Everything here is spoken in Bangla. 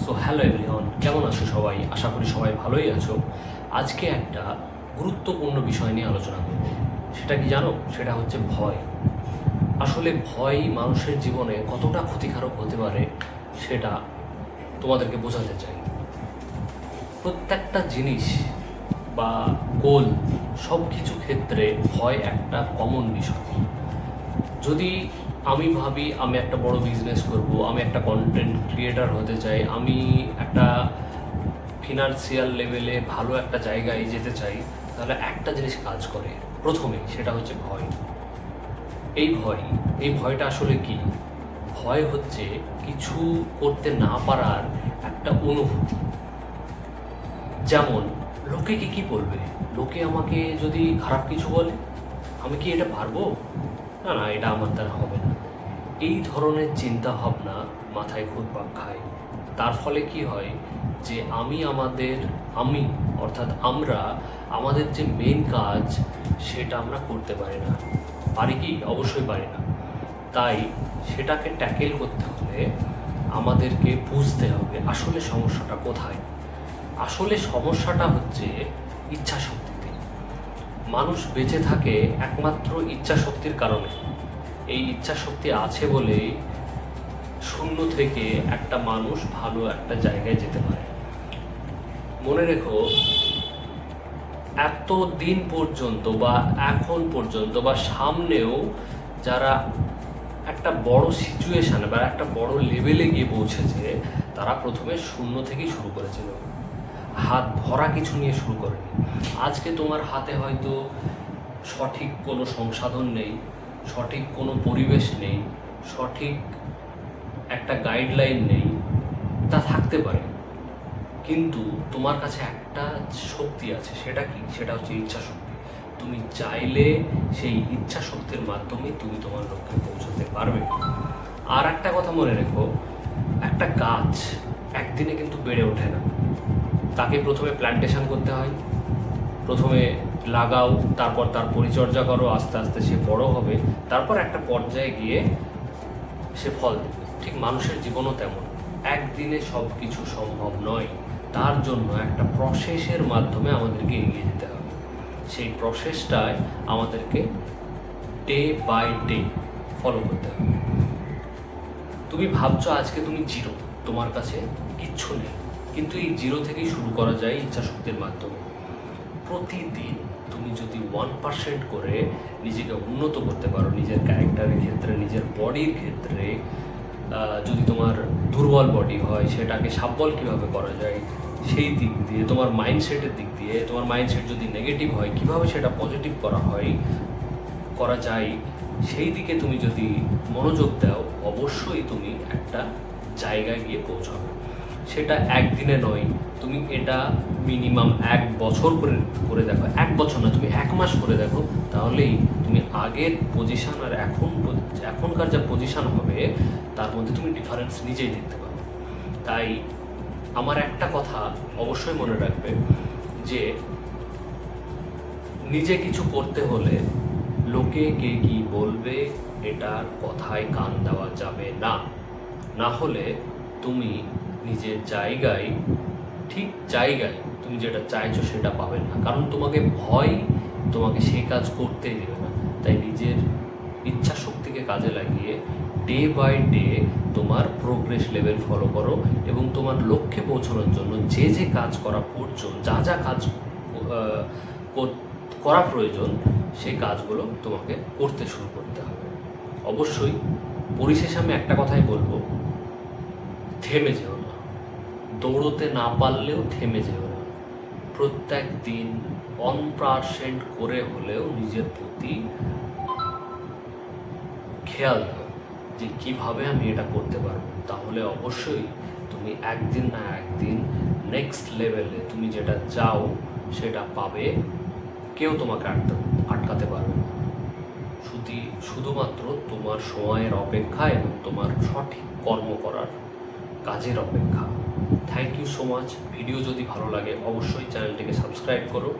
সো হ্যালো এভরিওয়ান, কেমন আছো সবাই? আশা করি সবাই ভালোই আছো। আজকে একটা গুরুত্বপূর্ণ বিষয় নিয়ে আলোচনা করব। সেটা কি জানো? সেটা হচ্ছে ভয়। আসলে ভয় মানুষের জীবনে কতটা ক্ষতিকারক হতে পারে সেটা তোমাদেরকে বোঝাতে চাই। প্রত্যেকটা জিনিস বা গোল সব কিছু ক্ষেত্রে ভয় একটা কমন বিষয়। যদি আমি ভাবি আমি একটা বড় বিজনেস করব, আমি একটা কন্টেন্ট ক্রিয়েটার হতে চাই, আমি একটা ফিনান্সিয়াল লেভেলে ভালো একটা জায়গায় যেতে চাই, তাহলে একটা জিনিস কাজ করে প্রথমেই, সেটা হচ্ছে ভয়। এই ভয়টা আসলে কি? ভয় হচ্ছে কিছু করতে না পারার একটা অনুভূতি। যেমন লোকে কি বলবে, লোকে আমাকে যদি খারাপ কিছু বলে, আমি কি এটা পারবো? না না, এটা আমার দ্বারা হবে না। এই ধরনের চিন্তা ভাবনা মাথায় ঘুরপাক খায়। তার ফলে কি হয় যে আমি অর্থাৎ আমরা আমাদের যে মেন কাজ সেটা আমরা করতে পারি না। পারি কি? অবশ্যই পারি না। তাই সেটাকে ট্যাকেল করতে হলে আমাদেরকে বুঝতে হবে আসলে সমস্যাটা কোথায়। আসলে সমস্যাটা হচ্ছে ইচ্ছা শক্তিতে। মানুষ বেঁচে থাকে একমাত্র ইচ্ছা শক্তির কারণে। এই ইচ্ছা শক্তি আছে বলেই শূন্য থেকে একটা মানুষ ভালো একটা জায়গায় যেতে পারে। মনে রেখো, এত দিন পর্যন্ত বা এখন পর্যন্ত বা সামনেও যারা একটা বড় সিচুয়েশানে বা একটা বড় লেভেলে গিয়ে পৌঁছেছে, তারা প্রথমে শূন্য থেকেই শুরু করেছিল, হাত ভরা কিছু নিয়ে শুরু করেনি। আজকে তোমার হাতে হয়তো সঠিক কোনো সংসাধন নেই, সঠিক কোনো পরিবেশ নেই, সঠিক একটা গাইডলাইন নেই, তা থাকতে পারে, কিন্তু তোমার কাছে একটা শক্তি আছে। সেটা কি? সেটা হচ্ছে ইচ্ছা শক্তি। তুমি চাইলে সেই ইচ্ছা শক্তির মাধ্যমে তুমি তোমার লক্ষ্যে পৌঁছতে পারবে। আর একটা কথা মনে রেখো, একটা গাছ একদিনে কিন্তু বেড়ে ওঠে না। তাকে প্রথমে প্ল্যান্টেশন করতে হয়, প্রথমে লাগাও, তারপর তার পরিচর্যা করো, আস্তে আস্তে সে বড় হবে, তারপর একটা পর্যায়ে গিয়ে সে ফল দেবে। ঠিক মানুষের জীবনও তেমন, একদিনে সব কিছু সম্ভব নয়। তার জন্য একটা প্রসেসের মাধ্যমে আমাদেরকে এগিয়ে যেতে হবে। সেই প্রসেসটায় আমাদেরকে ডে বাই ডে ফলো করতে হবে। তুমি ভাবছো আজকে তুমি জিরো, তোমার কাছে কিচ্ছু নেই, কিন্তু এই জিরো থেকেই শুরু করা যায় ইচ্ছা শক্তির মাধ্যমে। প্রতিদিন তুমি যদি 1% করে নিজেকে উন্নত করতে পারো, নিজের ক্যারেক্টারের ক্ষেত্রে, নিজের বডির ক্ষেত্রে, যদি তোমার দুর্বল বডি হয় সেটাকে সাবল কীভাবে করা যায় সেই দিক দিয়ে, তোমার মাইন্ডসেটের দিক দিয়ে, তোমার মাইন্ডসেট যদি নেগেটিভ হয় কীভাবে সেটা পজিটিভ করা যায় সেই দিকে তুমি যদি মনোযোগ দাও, অবশ্যই তুমি একটা জায়গায় গিয়ে পৌঁছাবে। সেটা একদিনে নয়, তুমি এটা মিনিমাম 1 বছর করে দেখো। 1 বছর না, তুমি 1 মাস করে দেখো, তাহলেই তুমি আগের পজিশান আর এখনকার যা পজিশান হবে তার মধ্যে তুমি ডিফারেন্স নিজেই দেখতে পাবে। তাই আমার একটা কথা অবশ্যই মনে রাখবে যে নিজে কিছু করতে হলে লোকে কে কী বলবে এটার কথায় কান দেওয়া যাবে না। না হলে তুমি নিজের জায়গায়, ঠিক জায়গায় তুমি যেটা চাইছো সেটা পাবে না, কারণ তোমাকে ভয় তোমাকে সেই কাজ করতেই দেবে না। তাই নিজের ইচ্ছা শক্তিকে কাজে লাগিয়ে ডে বাই ডে তোমার প্রোগ্রেস লেভেল ফলো করো, এবং তোমার লক্ষ্যে পৌঁছানোর জন্য যে কাজ করা প্রয়োজন, যা কাজ করা প্রয়োজন, সেই কাজগুলো তোমাকে করতে শুরু করতে হবে। অবশ্যই পরিশেষে আমি একটা কথাই বলবো, থেমে যেও না। দৌড়তে না পারলেও থেমে যেও না। প্রত্যেক দিন 1% করে হলেও নিজের প্রতি খেয়াল দাও যে কীভাবে আমি এটা করতে পারবো। তাহলে অবশ্যই তুমি একদিন না একদিন নেক্সট লেভেলে তুমি যেটা চাও সেটা পাবে। কেউ তোমাকে আটকাতে পারবে না। শুধুমাত্র তোমার সময়ের অপেক্ষা এবং তোমার সঠিক কর্ম করার কাজের অপেক্ষা। Thank you so much. Video যদি ভালো লাগে অবশ্যই চ্যানেলটিকে সাবস্ক্রাইব করো।